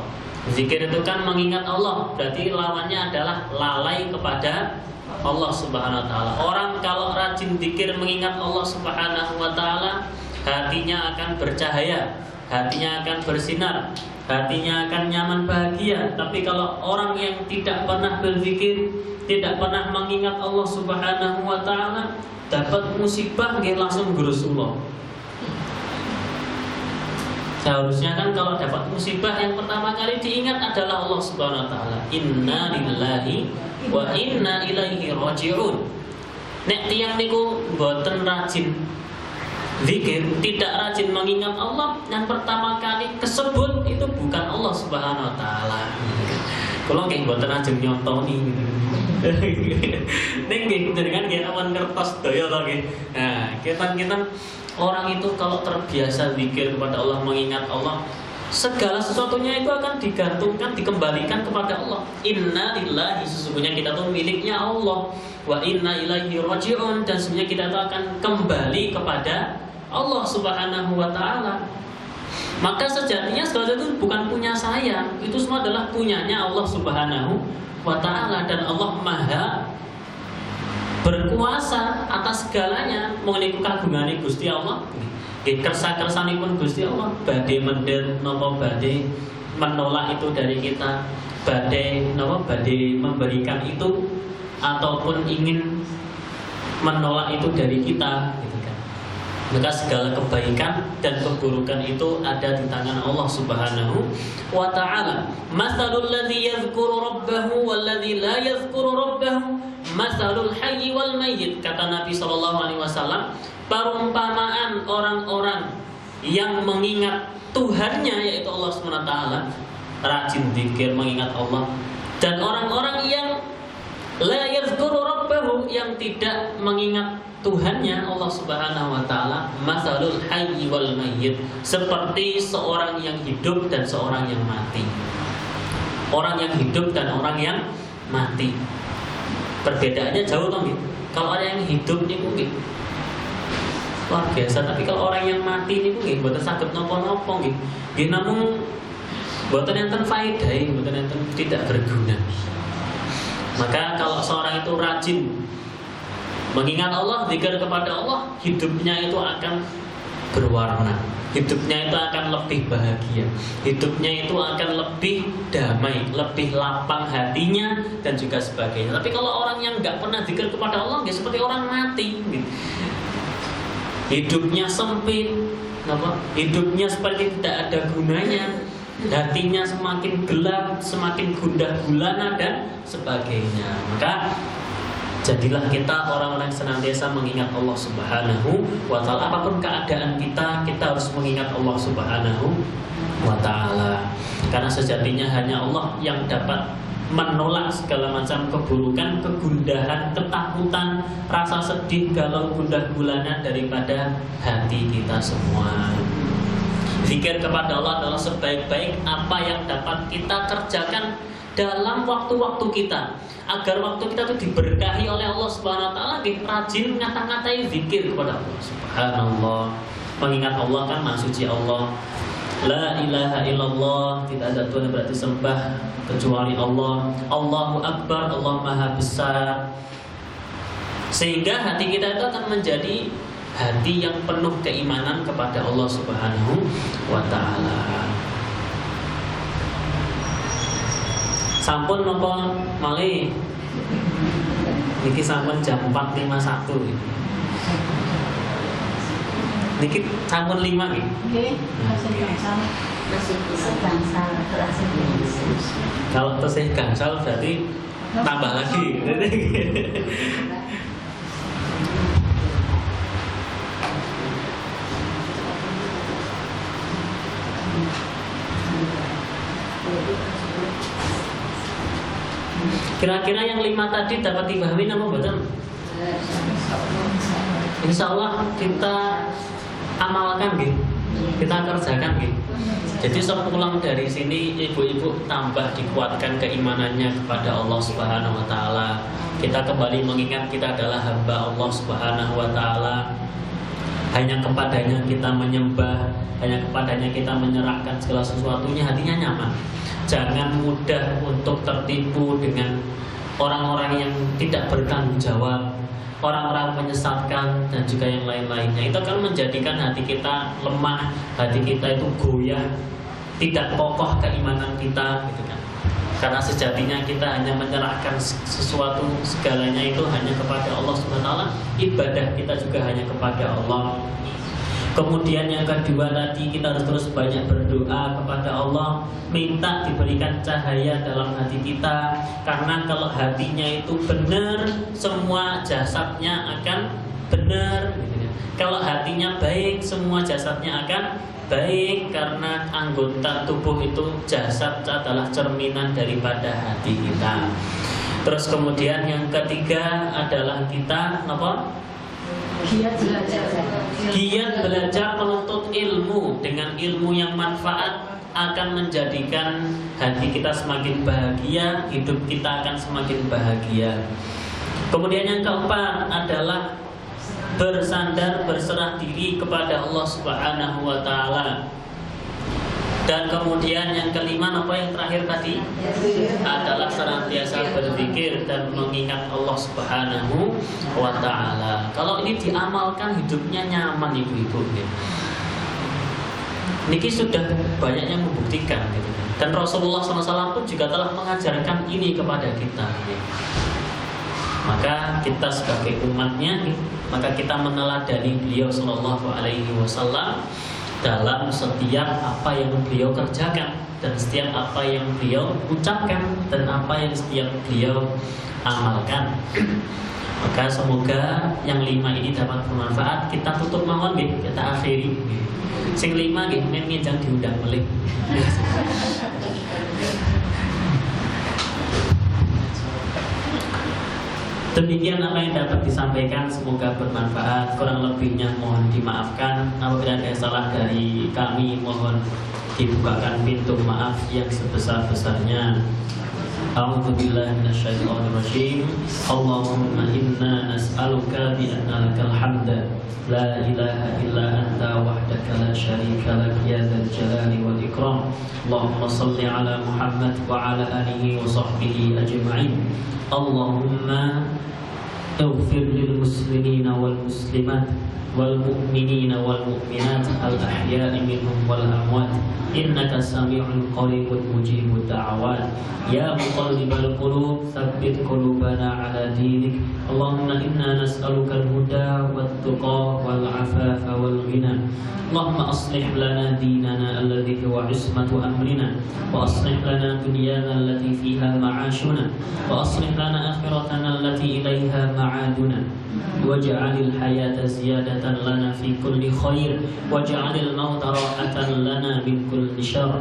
Zikir itu kan mengingat Allah, berarti lawannya adalah lalai kepada Allah Subhanahu wa taala. Orang kalau rajin zikir mengingat Allah Subhanahu wa taala, hatinya akan bercahaya, hatinya akan bersinar, hatinya akan nyaman bahagia. Tapi kalau orang yang tidak pernah berzikir, tidak pernah mengingat Allah Subhanahu wa taala, dapat musibah nggih langsung Rasulullah. Seharusnya kan kalau dapat musibah yang pertama kali diingat adalah Allah Subhanahu wa taala. Inna lillahi wa inna ilaihi raji'un. Nek tiyang niku mboten rajin zikir, tidak rajin mengingat Allah, yang pertama kali kesebut itu bukan Allah Subhanahu wa taala. Kalau nggih mboten ajeng nyontoni gitu. Ning nggih jenengan nggih awan kertas daya to nggih. Nah, kita orang itu kalau terbiasa zikir kepada Allah, mengingat Allah, segala sesuatunya itu akan digantungkan, dikembalikan kepada Allah. Inna lillahi, sesungguhnya kita tuh miliknya Allah, wa inna ilaihi raji'un, dan sebenarnya kita tuh akan kembali kepada Allah Subhanahu wa taala. Maka sejatinya segala itu bukan punya saya, itu semua adalah punyanya Allah Subhanahu wa taala, dan Allah Maha berkuasa atas segalanya. Mengenai kagungane Gusti Allah, kersa-kersanipun Gusti Allah, badhe mendhet napa badhe menolak itu dari kita, badai memberikan itu ataupun ingin menolak itu dari kita, gitu kan. Maka segala kebaikan dan keburukan itu ada di tangan Allah Subhanahu wa ta'ala. Matsalul ladzi yadhkuru rabbahu wal ladzi la yadhkuru rabbahu matsalul hayyi wal mayyit. Kata Nabi sallallahu alaihi wasallam, perumpamaan orang-orang yang mengingat Tuhannya yaitu Allah Subhanahu wa ta'ala, rajin zikir mengingat Allah, dan orang-orang yang la yadhkuru rabbahu, yang tidak mengingat Tuhannya Allah Subhanahu wa ta'ala, matsalul hayyi wal mayyit, seperti seorang yang hidup dan seorang yang mati. Orang yang hidup dan orang yang mati, perbedaannya jauh toh gitu. Kalau orang yang hidup niku nggih luar biasa, tapi kalau orang yang mati niku nggih mboten saged napa-napa nggih. Nggih namung mboten enten faedahe, mboten enten, tidak berguna. Maka kalau seorang itu rajin mengingat Allah, zikir kepada Allah, hidupnya itu akan berwarna, hidupnya itu akan lebih bahagia, hidupnya itu akan lebih damai, lebih lapang hatinya dan juga sebagainya. Tapi kalau orang yang nggak pernah zikir kepada Allah, nggak seperti orang mati, gitu. Hidupnya sempit, hidupnya seperti tidak ada gunanya, hatinya semakin gelap, semakin gundah gulana dan sebagainya. Maka jadilah kita orang-orang yang senantiasa mengingat Allah Subhanahu wa ta'ala. Apapun keadaan kita, kita harus mengingat Allah Subhanahu wa ta'ala. Karena sejatinya hanya Allah yang dapat menolak segala macam keburukan, kegundahan, ketakutan, rasa sedih, galau, gundah gulana daripada hati kita semua. Zikir kepada Allah adalah sebaik-baik apa yang dapat kita kerjakan dalam waktu-waktu kita, agar waktu kita itu diberkahi oleh Allah Subhanahu wa ta'ala. Rajin ngata-ngatai zikir kepada Allah Subhanallah. Mengingat Allah kan Maha Suci Allah. La ilaha illallah, tidak ada Tuhan yang berarti sembah kecuali Allah. Allahu Akbar, Allah Maha Besar. Sehingga hati kita itu akan menjadi hati yang penuh keimanan kepada Allah Subhanahu wa ta'ala. Sampun napa malih? Niki sampun jam 4.51. Niki sampun 5 nggih. Nggih, masih gangsal. Kalau tesih gangsal berarti tambah lagi. Kira-kira yang 5 tadi dapat dipahami apa betul? Insya Allah kita amalkan gitu, kita kerjakan gitu. Jadi sepulang dari sini ibu-ibu tambah dikuatkan keimanannya kepada Allah Subhanahu wa ta'ala. Kita kembali mengingat kita adalah hamba Allah Subhanahu wa ta'ala. Hanya kepadanya kita menyembah, hanya kepadanya kita menyerahkan segala sesuatunya, hatinya nyaman. Jangan mudah untuk tertipu dengan orang-orang yang tidak bertanggung jawab, orang-orang menyesatkan dan juga yang lain-lainnya. Itu akan menjadikan hati kita lemah, hati kita itu goyah, tidak kokoh keimanan kita, gitu kan. Karena sejatinya kita hanya menyerahkan sesuatu, segalanya itu hanya kepada Allah Subhanahu wa ta'ala. Ibadah kita juga hanya kepada Allah. Kemudian yang kedua tadi, kita harus terus banyak berdoa kepada Allah, minta diberikan cahaya dalam hati kita. Karena kalau hatinya itu benar, semua jasadnya akan benar. Kalau hatinya baik, semua jasadnya akan baik. Karena anggota tubuh itu, jasad adalah cerminan daripada hati kita. Terus kemudian yang ketiga adalah kita apa? Giat belajar menuntut ilmu. Dengan ilmu yang manfaat akan menjadikan hati kita semakin bahagia, hidup kita akan semakin bahagia. Kemudian yang keempat adalah bersandar, berserah diri kepada Allah Subhanahu wa ta'ala. Dan kemudian yang kelima, apa yang terakhir tadi? Adalah senantiasa berzikir dan mengingat Allah Subhanahu wa ta'ala. Kalau ini diamalkan, hidupnya nyaman ibu-ibu. Niki sudah banyak yang membuktikan gitu. Dan Rasulullah SAW pun juga telah mengajarkan ini kepada kita gitu. Maka kita sebagai umatnya, maka kita meneladani beliau Sallallahu Alaihi Wasallam dalam setiap apa yang beliau kerjakan dan setiap apa yang beliau ucapkan dan apa yang setiap beliau amalkan. Maka semoga yang 5 ini dapat bermanfaat. Kita tutup mawon nggih, kita akhiri. Sing 5 nggih men ngejang diundang melih. Demikian apa yang dapat disampaikan, semoga bermanfaat. Kurang lebihnya mohon dimaafkan. Apabila ada salah dari kami, mohon dibukakan pintu maaf yang sebesar-besarnya. A'udzubillahi minasyaitonir rajim. Allahumma inna nas'aluka bi anna lakal hamda la ilaha illa anta wahdaka la syarika lak ya dzal jalali wal ikram. Allahumma shalli ala Muhammad wa ala alihi wa sahbihi ajma'in. Allahumma اغفر للمسلمين والمسلمات والمؤمنين والمؤمنات الأحياء منهم والأموات إنك سميع قريب مجيب الدعوات يا مقلب القلوب ثبت قلوبنا على دينك اللهم إنا نسألك الهدى والتقى والعفاف والغنى اللهم أصلح لنا ديننا الذي هو عصمة أمرنا وأصلح لنا دنيانا التي فيها معاشنا وأصلح لنا آخرتنا التي إليها معادنا واجعل الحياة زيادة لنا في كل خير واجعل الموت راحة لنا من كل شر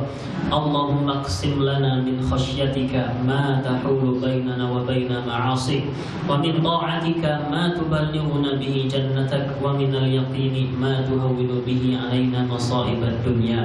اللهم اقسم لنا من خشيتك ما تحول بيننا وبين معاصيك ومن طاعتك ما تبلغنا به جنتك ومن اليقين ما تهون به علينا مصائب الدنيا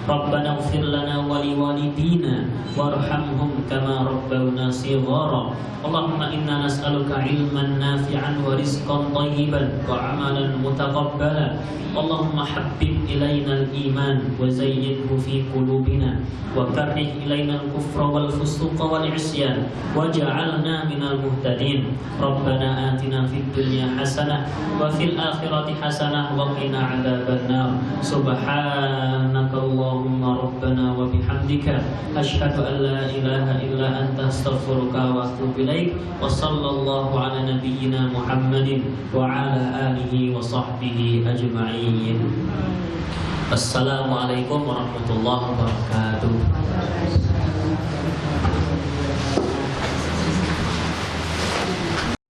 ربنا اغفر لنا ولوالدينا وارحمهم كما ربونا صغارا اللهم إنا نسألك علما نافعا ورزقا طيبا وعملا متقبلا اللهم حبب إلينا الإيمان وزينه في قلوبنا وكره إلينا الكفر والفسوق والعصيان واجعلنا من المهتدين ربنا آتنا في الدنيا حسنة وفي الآخرة حسنة وقنا عذاب النار سبحانك اللهم ربنا وبحمدك أشهد أن لا إله إلا أنت أستغفرك وأتوب إليك وصلى الله على نبينا محمد وعلى آله وصحبه أجمعين. Assalamualaikum warahmatullahi wabarakatuh.